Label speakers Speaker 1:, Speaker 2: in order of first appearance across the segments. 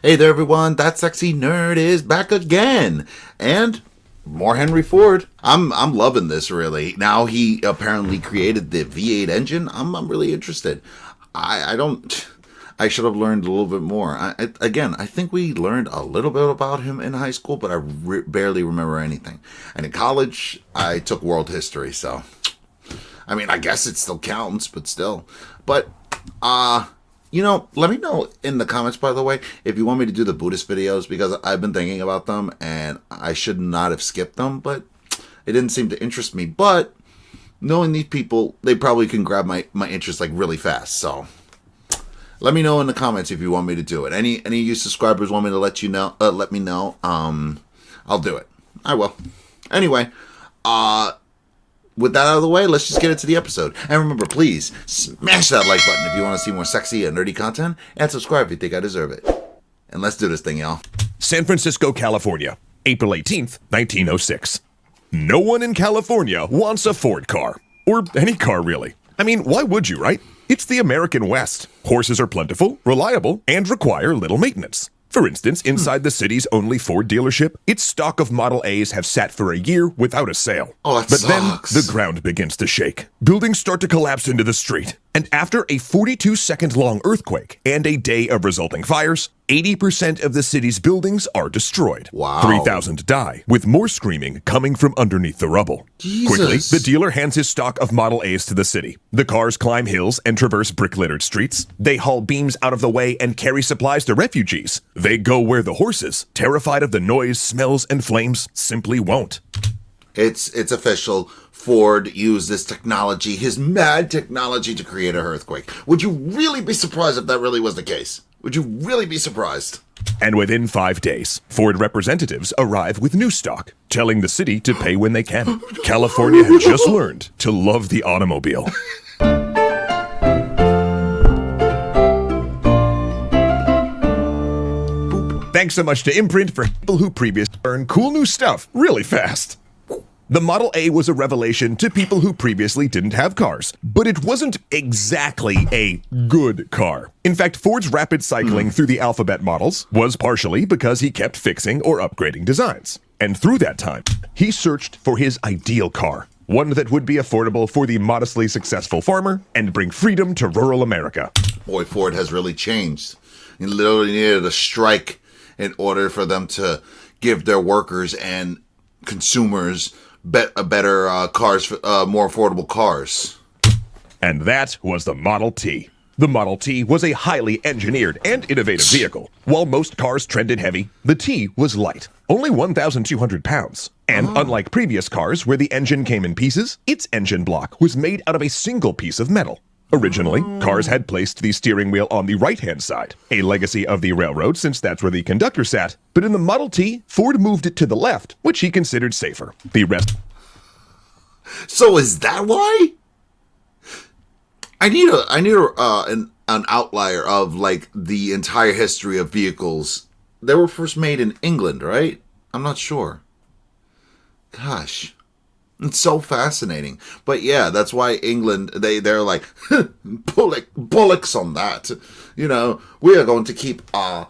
Speaker 1: Hey there, everyone. That sexy nerd is back again, and more Henry Ford. I'm loving this really. Now he apparently created the V8 engine. I'm really interested. I don't. I should have learned a little bit more. I think we learned a little bit about him in high school, but I barely remember anything. And in college, I took world history, so I mean, I guess it still counts, but still. But let me know in the comments, by the way, if you want me to do the Buddhist videos, because I've been thinking about them, and I should not have skipped them, but it didn't seem to interest me. But knowing these people, they probably can grab my interest like really fast. So let me know in the comments if you want me to do it. Any of you subscribers want me to let me know. I'll do it. I will. Anyway, with that out of the way, let's just get into the episode. And remember, please smash that like button if you want to see more sexy and nerdy content, and subscribe if you think I deserve it. And let's do this thing, y'all.
Speaker 2: San Francisco, California, April 18th, 1906. No one in California wants a Ford car. Or any car, really. I mean, why would you, right? It's the American West. Horses are plentiful, reliable, and require little maintenance. For instance, inside the city's only Ford dealership, its stock of Model A's have sat for a year without a sale.
Speaker 1: Oh, that
Speaker 2: but
Speaker 1: sucks.
Speaker 2: Then the ground begins to shake. Buildings start to collapse into the street. And after a 42-second-long earthquake and a day of resulting fires, 80% of the city's buildings are destroyed.
Speaker 1: Wow.
Speaker 2: 3,000 die, with more screaming coming from underneath the rubble.
Speaker 1: Jesus.
Speaker 2: Quickly, the dealer hands his stock of Model A's to the city. The cars climb hills and traverse brick-littered streets. They haul beams out of the way and carry supplies to refugees. They go where the horses, terrified of the noise, smells, and flames, simply won't.
Speaker 1: It's official. Ford used this technology, his mad technology, to create an earthquake. Would you really be surprised if that really was the case? Would you really be surprised?
Speaker 2: And within 5 days, Ford representatives arrive with new stock, telling the city to pay when they can. California had just learned to love the automobile. Thanks so much to Imprint for people who previously learn cool new stuff really fast. The Model A was a revelation to people who previously didn't have cars, but it wasn't exactly a good car. In fact, Ford's rapid cycling through the alphabet models was partially because he kept fixing or upgrading designs. And through that time, he searched for his ideal car, one that would be affordable for the modestly successful farmer and bring freedom to rural America.
Speaker 1: Boy, Ford has really changed. He literally needed a strike in order for them to give their workers and consumers better cars, more affordable cars.
Speaker 2: And that was the Model T. The Model T was a highly engineered and innovative vehicle. While most cars trended heavy, the T was light, only 1,200 pounds. And unlike previous cars where the engine came in pieces, its engine block was made out of a single piece of metal. Originally, cars had placed the steering wheel on the right-hand side, a legacy of the railroad since that's where the conductor sat. But in the Model T, Ford moved it to the left, which he considered safer. The rest...
Speaker 1: So is that why? I need an outlier of like the entire history of vehicles. They were first made in England, right? I'm not sure. Gosh. It's so fascinating. But yeah, that's why England, they're like, bullocks on that. You know, we are going to keep cars,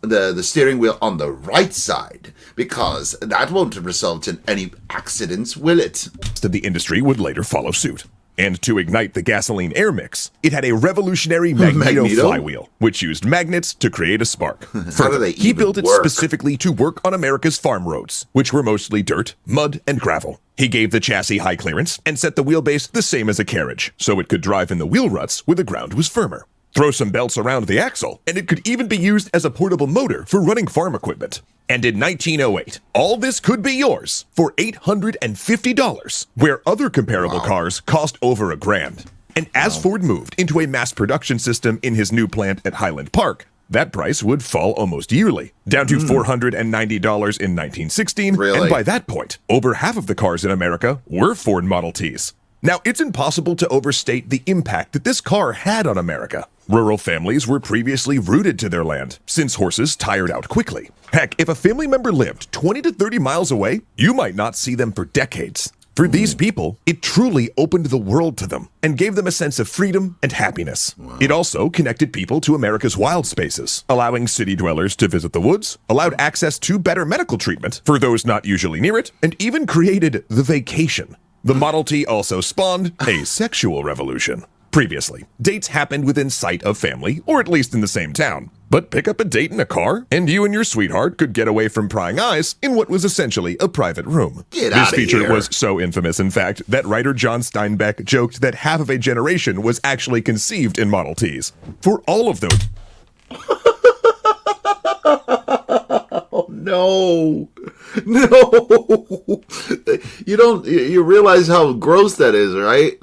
Speaker 1: the steering wheel on the right side, because that won't result in any accidents, will it?
Speaker 2: The industry would later follow suit. And to ignite the gasoline air mix, it had a revolutionary magneto flywheel, which used magnets to create a spark. Further, he built it specifically to work on America's farm roads, which were mostly dirt, mud, and gravel. He gave the chassis high clearance and set the wheelbase the same as a carriage, so it could drive in the wheel ruts where the ground was firmer. Throw some belts around the axle, and it could even be used as a portable motor for running farm equipment. And in 1908, all this could be yours for $850, where other comparable cars cost over $1,000. And as Ford moved into a mass production system in his new plant at Highland Park, that price would fall almost yearly, down to $490 in 1916.
Speaker 1: Really?
Speaker 2: And by that point, over half of the cars in America were Ford Model Ts. Now, it's impossible to overstate the impact that this car had on America. Rural families were previously rooted to their land, since horses tired out quickly. Heck, if a family member lived 20 to 30 miles away, you might not see them for decades. For these people, it truly opened the world to them and gave them a sense of freedom and happiness. Wow. It also connected people to America's wild spaces, allowing city dwellers to visit the woods, allowed access to better medical treatment for those not usually near it, and even created the vacation. The Model T also spawned a sexual revolution. Previously, dates happened within sight of family, or at least in the same town. But pick up a date in a car, and you and your sweetheart could get away from prying eyes in what was essentially a private room. This feature was so infamous, in fact, that writer John Steinbeck joked that half of a generation was actually conceived in Model Ts. For all of those...
Speaker 1: Oh, no. No. You realize how gross that is, right?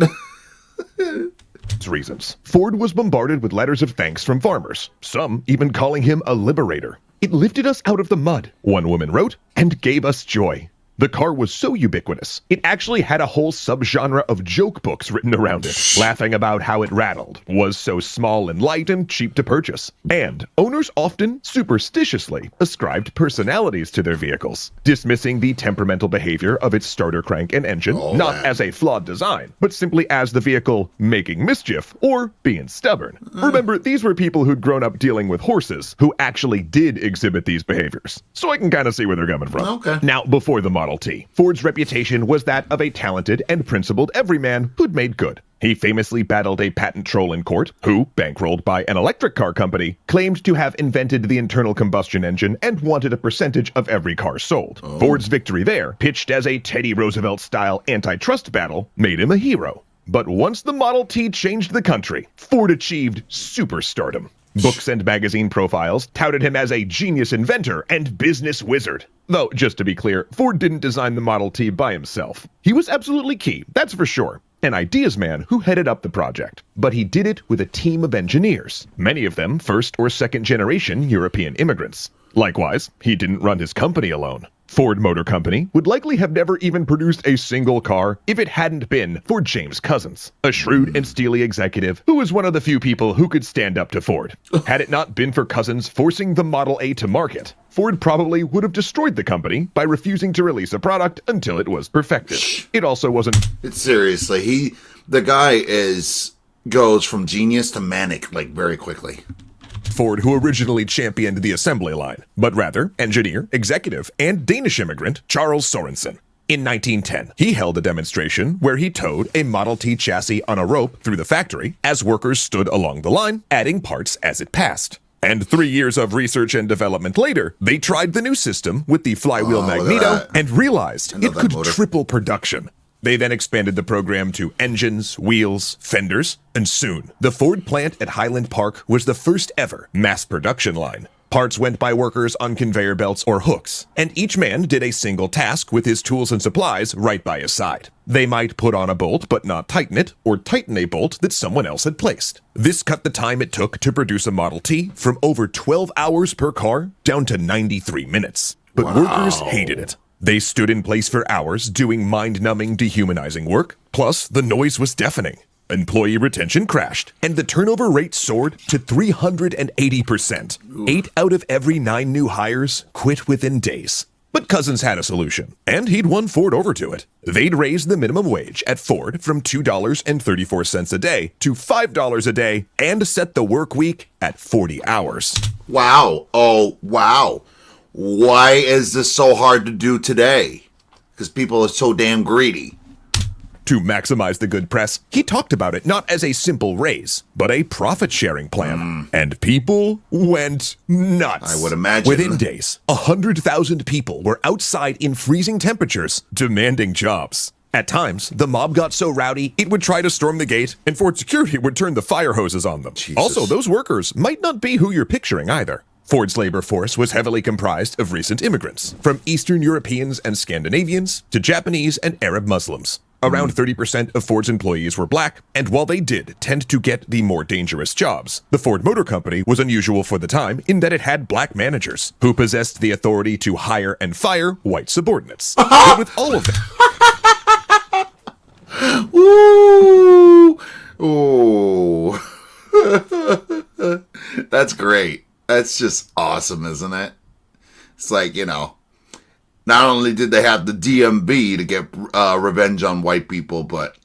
Speaker 2: Reasons. Ford was bombarded with letters of thanks from farmers, some even calling him a liberator. It lifted us out of the mud, one woman wrote, and gave us joy. The car was so ubiquitous, it actually had a whole subgenre of joke books written around it, laughing about how it rattled, was so small and light and cheap to purchase. And owners often, superstitiously, ascribed personalities to their vehicles, dismissing the temperamental behavior of its starter crank and engine, not as a flawed design, but simply as the vehicle making mischief or being stubborn. Remember, these were people who'd grown up dealing with horses, who actually did exhibit these behaviors. So I can kind of see where they're coming from.
Speaker 1: Okay.
Speaker 2: Now, before the Model T, Ford's reputation was that of a talented and principled everyman who'd made good. He famously battled a patent troll in court, who, bankrolled by an electric car company, claimed to have invented the internal combustion engine and wanted a percentage of every car sold. Ford's victory there, pitched as a Teddy Roosevelt-style antitrust battle, made him a hero. But once the Model T changed the country, Ford achieved superstardom. Books and magazine profiles touted him as a genius inventor and business wizard. Though, just to be clear, Ford didn't design the Model T by himself. He was absolutely key, that's for sure. An ideas man who headed up the project. But he did it with a team of engineers, many of them first or second generation European immigrants. Likewise, he didn't run his company alone. Ford Motor Company would likely have never even produced a single car if it hadn't been for James Couzens, a shrewd and steely executive who was one of the few people who could stand up to Ford. Had it not been for Couzens forcing the Model A to market, Ford probably would have destroyed the company by refusing to release a product until it was perfected. It also wasn't...
Speaker 1: Seriously, the guy goes from genius to manic, like, very quickly.
Speaker 2: Ford, who originally championed the assembly line, but rather engineer, executive, and Danish immigrant Charles Sorensen. In 1910, he held a demonstration where he towed a Model T chassis on a rope through the factory as workers stood along the line, adding parts as it passed. And 3 years of research and development later, they tried the new system with the flywheel magneto and realized it could triple production. They then expanded the program to engines, wheels, fenders, and soon, the Ford plant at Highland Park was the first ever mass production line. Parts went by workers on conveyor belts or hooks, and each man did a single task with his tools and supplies right by his side. They might put on a bolt but not tighten it, or tighten a bolt that someone else had placed. This cut the time it took to produce a Model T from over 12 hours per car down to 93 minutes. But workers hated it. They stood in place for hours doing mind-numbing, dehumanizing work, plus the noise was deafening. Employee retention crashed, and the turnover rate soared to 380%. 8 out of every 9 new hires quit within days. But Couzens had a solution, and he'd won Ford over to it. They'd raised the minimum wage at Ford from $2.34 a day to $5 a day, and set the work week at 40 hours.
Speaker 1: Wow. Oh, wow. Why is this so hard to do today? Because people are so damn greedy.
Speaker 2: To maximize the good press, he talked about it not as a simple raise, but a profit-sharing plan. And people went nuts.
Speaker 1: I would imagine.
Speaker 2: Within days, 100,000 people were outside in freezing temperatures, demanding jobs. At times, the mob got so rowdy, it would try to storm the gate, and Ford security would turn the fire hoses on them.
Speaker 1: Jesus.
Speaker 2: Also, those workers might not be who you're picturing either. Ford's labor force was heavily comprised of recent immigrants, from Eastern Europeans and Scandinavians to Japanese and Arab Muslims. Around 30% of Ford's employees were black, and while they did tend to get the more dangerous jobs, the Ford Motor Company was unusual for the time in that it had black managers who possessed the authority to hire and fire white subordinates. But with all of them...
Speaker 1: Ooh! Ooh! That's great. That's just awesome, isn't it? It's like, Not only did they have the DMV to get revenge on white people, but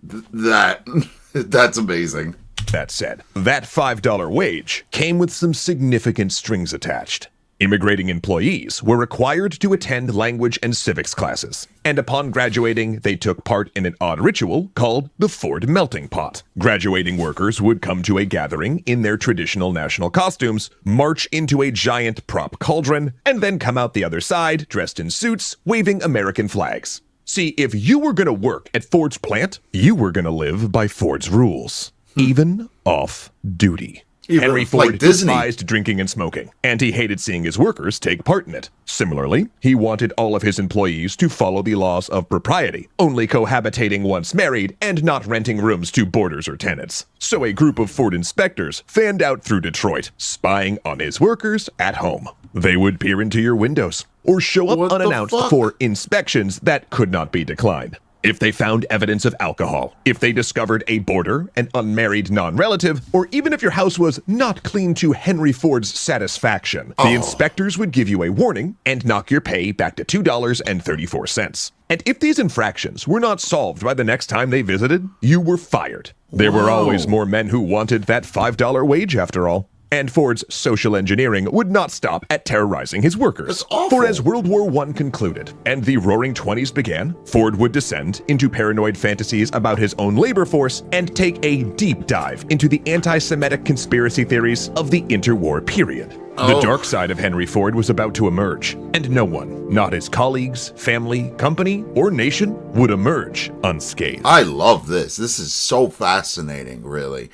Speaker 1: that's amazing.
Speaker 2: That said, that $5 wage came with some significant strings attached. Immigrating employees were required to attend language and civics classes, and upon graduating, they took part in an odd ritual called the Ford Melting Pot. Graduating workers would come to a gathering in their traditional national costumes, march into a giant prop cauldron, and then come out the other side dressed in suits, waving American flags. See, if you were going to work at Ford's plant, you were going to live by Ford's rules, even off duty. Henry Ford despised drinking and smoking, and he hated seeing his workers take part in it. Similarly, he wanted all of his employees to follow the laws of propriety, only cohabitating once married and not renting rooms to boarders or tenants. So a group of Ford inspectors fanned out through Detroit, spying on his workers at home. They would peer into your windows, or show up unannounced for inspections that could not be declined. If they found evidence of alcohol, if they discovered a boarder, an unmarried non-relative, or even if your house was not clean to Henry Ford's satisfaction, the inspectors would give you a warning and knock your pay back to $2.34. And if these infractions were not solved by the next time they visited, you were fired. There were always more men who wanted that $5 wage after all. And Ford's social engineering would not stop at terrorizing his workers. For as World War I concluded and the Roaring '20s began, Ford would descend into paranoid fantasies about his own labor force and take a deep dive into the anti-Semitic conspiracy theories of the interwar period. The dark side of Henry Ford was about to emerge, and no one, not his colleagues, family, company, or nation, would emerge unscathed.
Speaker 1: I love this. This is so fascinating, really.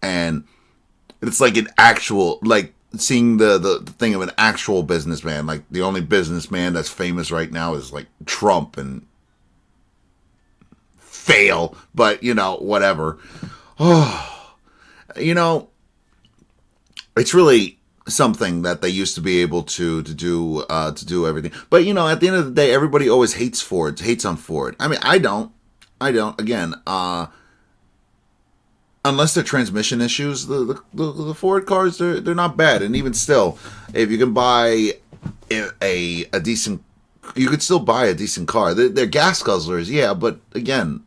Speaker 1: And it's like an actual, like seeing the thing of an actual businessman. Like the only businessman that's famous right now is like Trump and fail, but you know, whatever. Oh, you know, it's really something that they used to be able to do everything. But you know, at the end of the day, everybody always hates on Ford. I mean, I don't. Again, unless they're transmission issues, the Ford cars, they're not bad. And even still, if you can buy a decent, you could still buy a decent car. They're gas guzzlers, yeah, but again,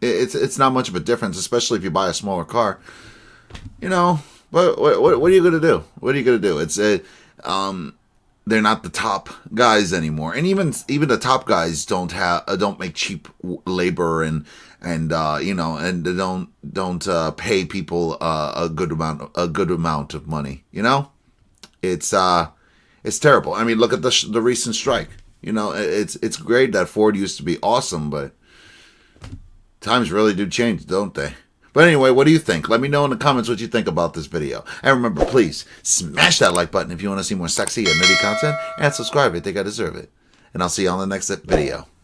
Speaker 1: it's not much of a difference, especially if you buy a smaller car. You know, but what are you gonna do? What are you gonna do? It's they're not the top guys anymore, and even the top guys don't make cheap labor and you know, and they don't pay people a good amount of money. You know, it's terrible. I mean, look at the recent strike. You know, it's great that Ford used to be awesome, but times really do change, don't they? But anyway, what do you think? Let me know in the comments what you think about this video. And remember, please smash that like button if you want to see more sexy and nerdy content, and subscribe if you think I deserve it. And I'll see you on the next video.